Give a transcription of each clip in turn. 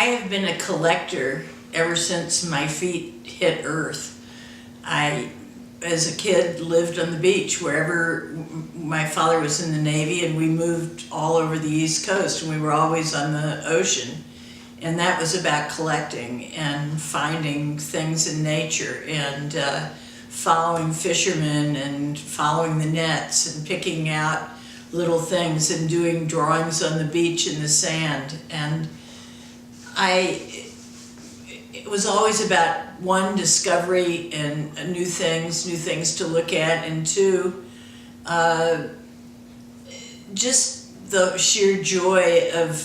I have been a collector ever since my feet hit earth. I, as a kid, lived on the beach wherever. My father was in the Navy, and we moved all over the East Coast, and we were always on the ocean. And that was about collecting and finding things in nature and following fishermen and following the nets and picking out little things and doing drawings on the beach in the sand. And it was always about, one, discovery and new things to look at, and two, just the sheer joy of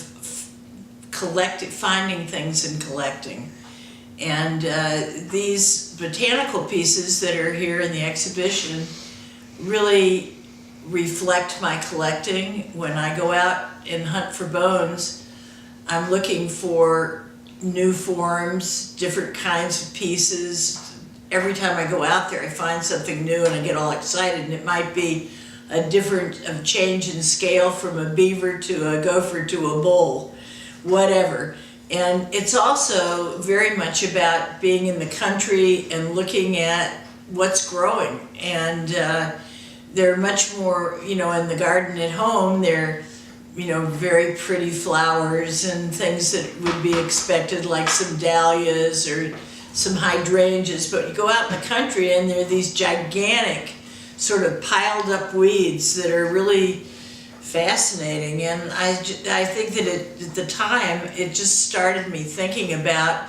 finding things and collecting. And these botanical pieces that are here in the exhibition really reflect my collecting. When I go out and hunt for bones, I'm looking for new forms, different kinds of pieces. Every time I go out there, I find something new and I get all excited, and it might be a change in scale from a beaver to a gopher to a bull, whatever. And it's also very much about being in the country and looking at what's growing. And they're much more, in the garden at home, they're very pretty flowers and things that would be expected, like some dahlias or some hydrangeas. But you go out in the country and there are these gigantic sort of piled up weeds that are really fascinating. And I think that at the time, it just started me thinking about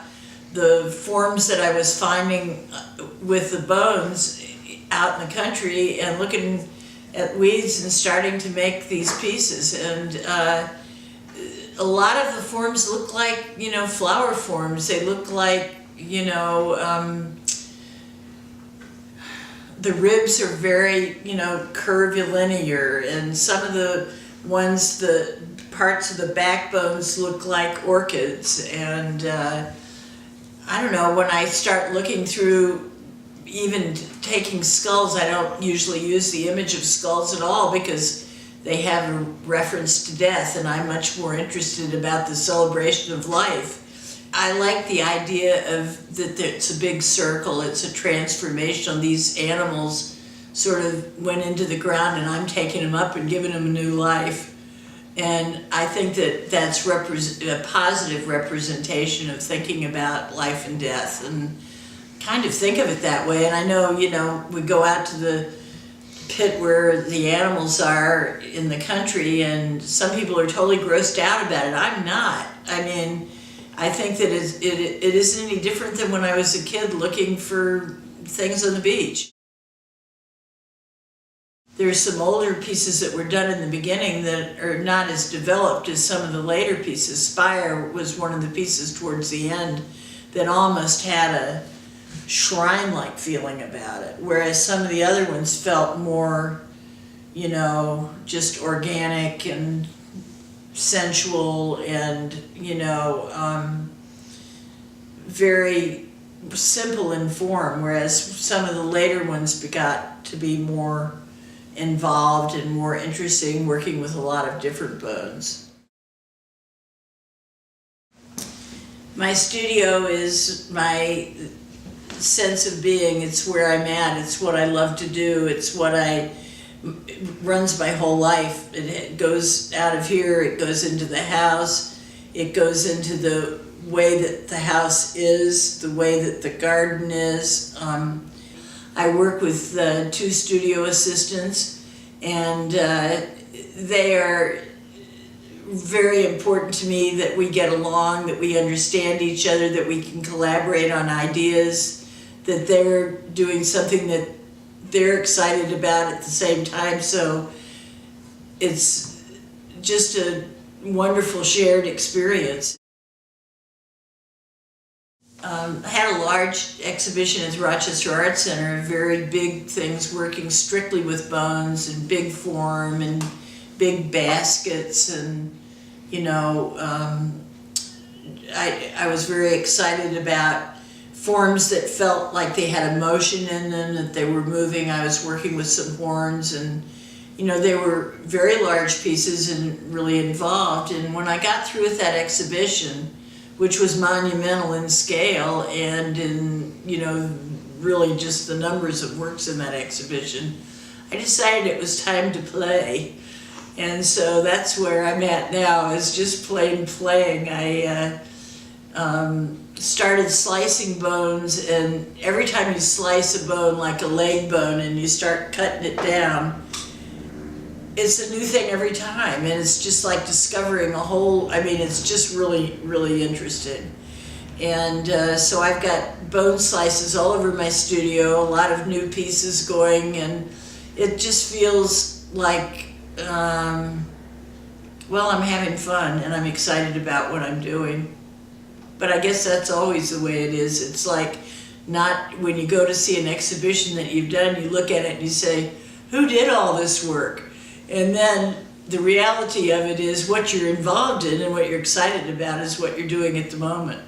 the forms that I was finding with the bones out in the country and looking at weeds and starting to make these pieces. And a lot of the forms look like, flower forms. They look like, the ribs are very, curvilinear, and some of the ones, the parts of the backbones look like orchids. And I don't know, when I start looking through, even taking skulls, I don't usually use the image of skulls at all because they have a reference to death, and I'm much more interested about the celebration of life. I like the idea of that it's a big circle, it's a transformation. These animals sort of went into the ground and I'm taking them up and giving them a new life. And I think that that's a positive representation of thinking about life and death, and kind of think of it that way. And I know, we go out to the pit where the animals are in the country, and some people are totally grossed out about it. I'm not. I mean, I think that it isn't any different than when I was a kid looking for things on the beach. There's some older pieces that were done in the beginning that are not as developed as some of the later pieces. Spire was one of the pieces towards the end that almost had a shrine-like feeling about it, whereas some of the other ones felt more, just organic and sensual and, very simple in form, whereas some of the later ones got to be more involved and more interesting, working with a lot of different bones. My studio is my sense of being. It's where I'm at. It's what I love to do. It's what it runs my whole life. It goes out of here, it goes into the house, it goes into the way that the house is, the way that the garden is. I work with 2 studio assistants, and they are very important to me, that we get along, that we understand each other, that we can collaborate on ideas, that they're doing something that they're excited about at the same time. So it's just a wonderful shared experience. I had a large exhibition at the Rochester Art Center, very big things, working strictly with bones and big form and big baskets, and I was very excited about forms that felt like they had emotion in them, that they were moving. I was working with some horns, and they were very large pieces and really involved. And when I got through with that exhibition, which was monumental in scale and in, you know, really just the numbers of works in that exhibition, I decided it was time to play. And so that's where I'm at now, is just plain playing. I started slicing bones, and every time you slice a bone, like a leg bone, and you start cutting it down, it's a new thing every time, and it's just like discovering a whole, I mean, it's just really, really interesting. And so I've got bone slices all over my studio, a lot of new pieces going, and it just feels like, well, I'm having fun, and I'm excited about what I'm doing. But I guess that's always the way it is. It's like, not when you go to see an exhibition that you've done, you look at it and you say, who did all this work? And then the reality of it is what you're involved in and what you're excited about is what you're doing at the moment.